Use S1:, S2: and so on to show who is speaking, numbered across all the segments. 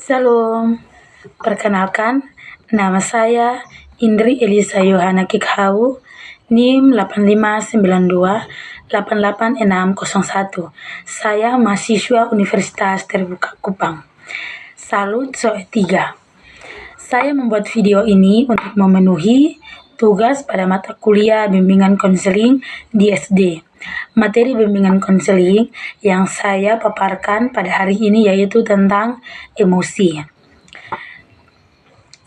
S1: Salam, perkenalkan, nama saya Indri Elisa Yohana Kikhau, NIM 8592886601. Saya mahasiswa Universitas Terbuka Kupang. Salut SOE 3. Saya membuat video ini untuk memenuhi tugas pada mata kuliah bimbingan konseling di SD. Materi bimbingan konseling yang saya paparkan pada hari ini yaitu tentang emosi.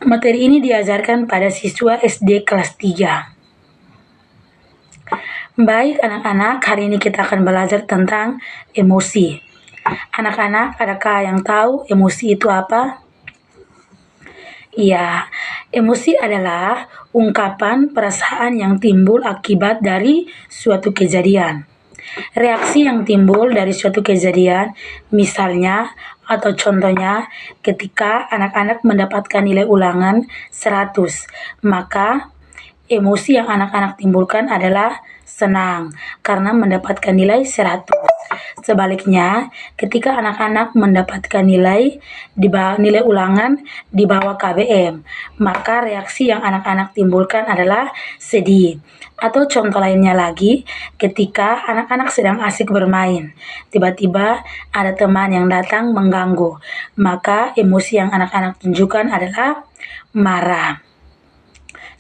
S1: Materi ini diajarkan pada siswa SD kelas 3. Baik anak-anak, hari ini kita akan belajar tentang emosi. Anak-anak, adakah yang tahu emosi itu apa? Iya, emosi adalah ungkapan perasaan yang timbul akibat dari suatu kejadian. Reaksi yang timbul dari suatu kejadian, misalnya atau contohnya ketika anak-anak mendapatkan nilai ulangan 100, maka emosi yang anak-anak timbulkan adalah senang karena mendapatkan nilai 100. Sebaliknya, ketika anak-anak mendapatkan nilai ulangan di bawah KBM, maka reaksi yang anak-anak timbulkan adalah sedih. Atau contoh lainnya lagi, ketika anak-anak sedang asik bermain, tiba-tiba ada teman yang datang mengganggu, maka emosi yang anak-anak tunjukkan adalah marah.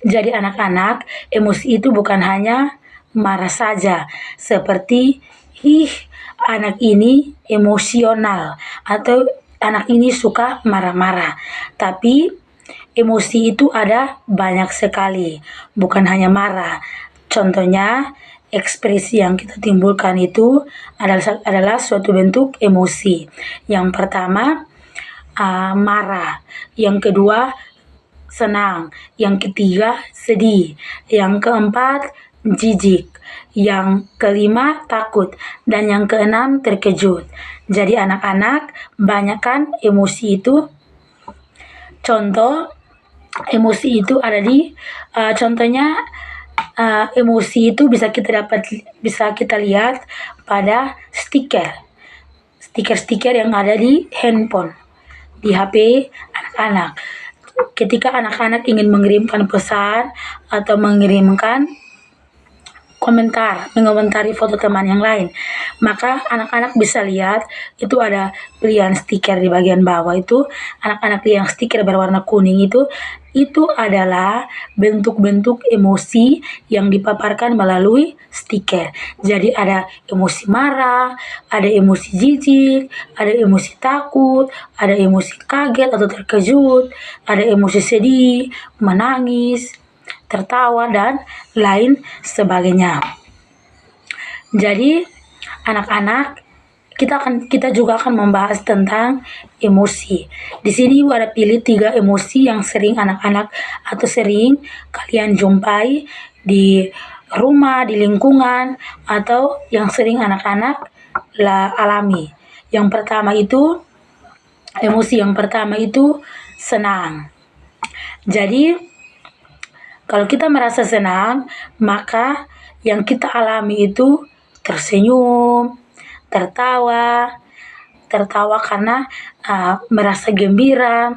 S1: Jadi anak-anak, emosi itu bukan hanya marah saja, seperti anak ini emosional atau anak ini suka marah-marah. Tapi emosi itu ada banyak sekali, bukan hanya marah. Contohnya, ekspresi yang kita timbulkan itu adalah suatu bentuk emosi. Yang pertama, marah. Yang kedua, senang. Yang ketiga, sedih. Yang keempat, jijik. Yang kelima, takut. Dan yang keenam, terkejut. Jadi anak-anak, banyakkan emosi itu. Contoh, emosi itu ada di, contohnya, emosi itu bisa kita lihat pada stiker yang ada di handphone, di HP anak-anak. Ketika anak-anak ingin mengirimkan pesan atau mengirimkan mengomentari foto teman yang lain, maka anak-anak bisa lihat itu ada pilihan stiker di bagian bawah itu. Anak-anak yang stiker berwarna kuning itu adalah bentuk-bentuk emosi yang dipaparkan melalui stiker. Jadi ada emosi marah, ada emosi jijik, ada emosi takut, ada emosi kaget atau terkejut, ada emosi sedih, menangis, tertawa, dan lain sebagainya. Jadi anak-anak, kita juga akan membahas tentang emosi. Di sini ada pilih 3 emosi yang sering anak-anak atau sering kalian jumpai di rumah, di lingkungan, atau yang sering anak-anak alami. Emosi yang pertama itu senang. Jadi kalau kita merasa senang, maka yang kita alami itu tersenyum, tertawa karena merasa gembira.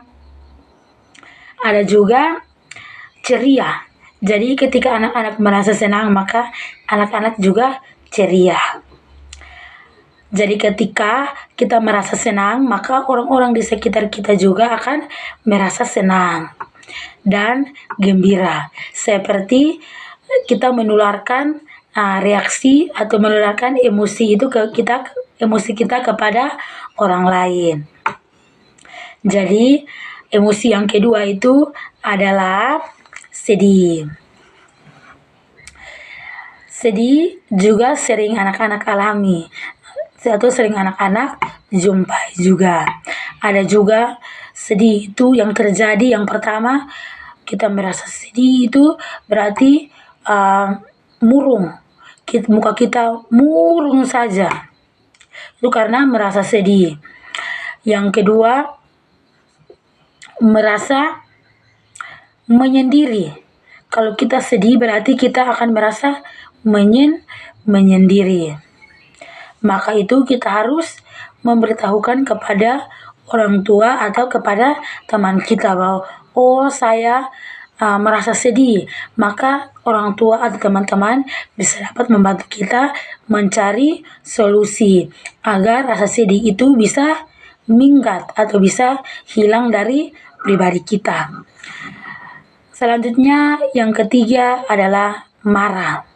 S1: Ada juga ceria. Jadi ketika anak-anak merasa senang, maka anak-anak juga ceria. Jadi ketika kita merasa senang, maka orang-orang di sekitar kita juga akan merasa senang dan gembira. Seperti kita menularkan reaksi atau menularkan emosi kita kepada orang lain. Jadi emosi yang kedua itu adalah sedih. Sedih juga sering anak-anak alami atau sering anak-anak jumpai juga. Ada juga sedih itu yang terjadi, yang pertama kita merasa sedih itu berarti murung, muka kita murung saja, itu karena merasa sedih. Yang kedua, merasa menyendiri. Kalau kita sedih berarti kita akan merasa menyendiri. Maka itu kita harus memberitahukan kepada orang tua atau kepada teman kita bahwa oh saya merasa sedih, maka orang tua atau teman-teman bisa dapat membantu kita mencari solusi agar rasa sedih itu bisa minggat atau bisa hilang dari pribadi kita. Selanjutnya yang ketiga adalah marah.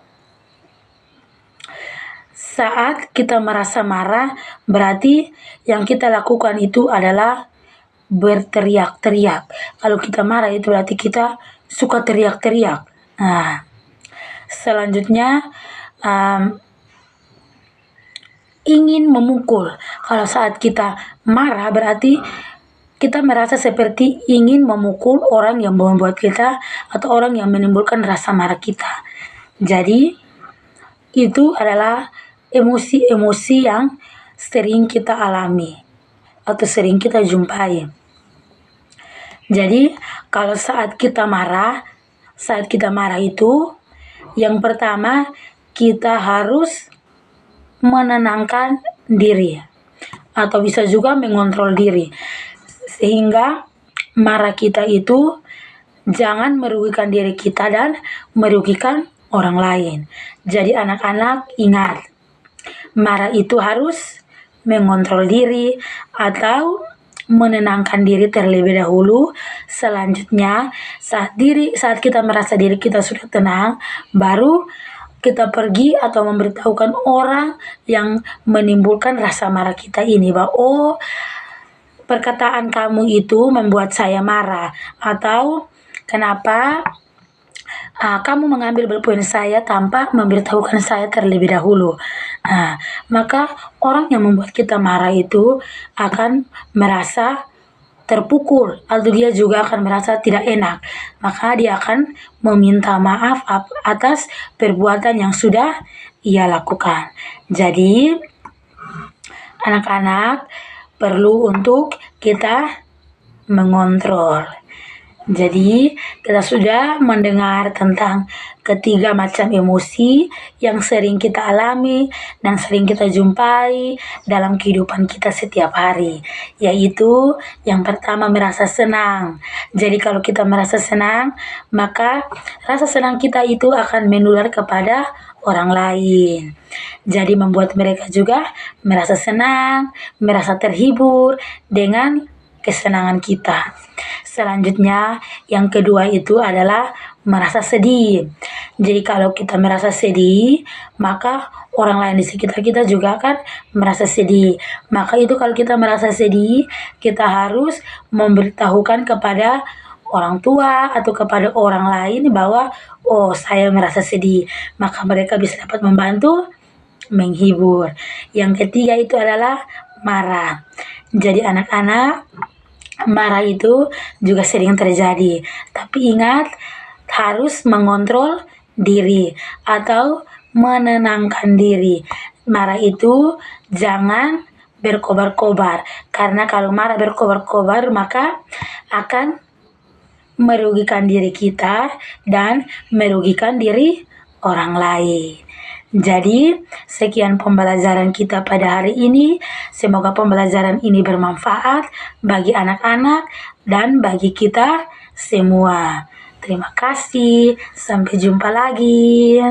S1: Saat kita merasa marah, berarti yang kita lakukan itu adalah berteriak-teriak. Kalau kita marah itu berarti kita suka teriak-teriak. Nah, selanjutnya ingin memukul. Kalau saat kita marah berarti kita merasa seperti ingin memukul orang yang membuat kita atau orang yang menimbulkan rasa marah kita. Jadi itu adalah emosi-emosi yang sering kita alami atau sering kita jumpai. Jadi kalau saat kita marah itu yang pertama kita harus menenangkan diri atau bisa juga mengontrol diri sehingga marah kita itu jangan merugikan diri kita dan merugikan orang lain. Jadi anak-anak ingat, marah itu harus mengontrol diri atau menenangkan diri terlebih dahulu. Selanjutnya saat kita merasa diri kita sudah tenang, baru kita pergi atau memberitahukan orang yang menimbulkan rasa marah kita ini bahwa oh perkataan kamu itu membuat saya marah, atau kenapa kamu mengambil pulpen saya tanpa memberitahukan saya terlebih dahulu. Maka orang yang membuat kita marah itu akan merasa terpukul atau dia juga akan merasa tidak enak. Maka dia akan meminta maaf atas perbuatan yang sudah ia lakukan. Jadi anak-anak perlu untuk kita mengontrol. Jadi kita sudah mendengar tentang ketiga macam emosi yang sering kita alami dan sering kita jumpai dalam kehidupan kita setiap hari. Yaitu yang pertama merasa senang. Jadi kalau kita merasa senang, maka rasa senang kita itu akan menular kepada orang lain. Jadi membuat mereka juga merasa senang, merasa terhibur dengan kesenangan kita. Selanjutnya yang kedua itu adalah merasa sedih. Jadi kalau kita merasa sedih, maka orang lain di sekitar kita juga akan merasa sedih. Maka itu kalau kita merasa sedih, kita harus memberitahukan kepada orang tua atau kepada orang lain bahwa oh saya merasa sedih. Maka mereka bisa dapat membantu menghibur. Yang ketiga itu adalah marah. Jadi anak-anak, marah itu juga sering terjadi. Tapi ingat, harus mengontrol diri atau menenangkan diri. Marah itu jangan berkobar-kobar. Karena kalau marah berkobar-kobar, maka akan merugikan diri kita dan merugikan diri orang lain. Jadi, sekian pembelajaran kita pada hari ini. Semoga pembelajaran ini bermanfaat bagi anak-anak dan bagi kita semua. Terima kasih. Sampai jumpa lagi.